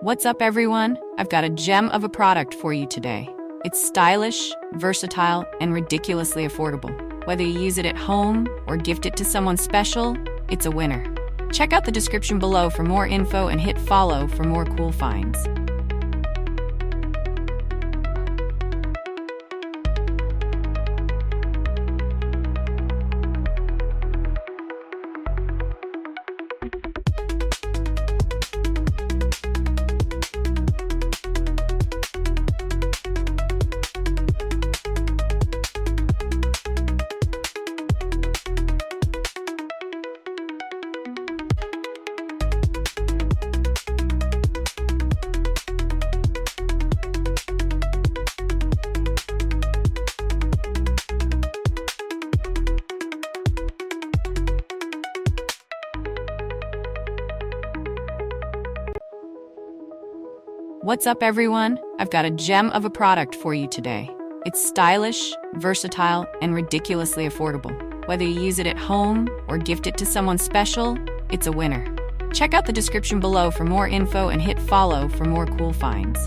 What's up, everyone? I've got a gem of a product for you today. It's stylish, versatile, and ridiculously affordable. Whether you use it at home or gift it to someone special, it's a winner. Check out the description below for more info and hit follow for more cool finds. What's up, everyone? I've got a gem of a product for you today. It's stylish, versatile, and ridiculously affordable. Whether you use it at home or gift it to someone special, it's a winner. Check out the description below for more info and hit follow for more cool finds.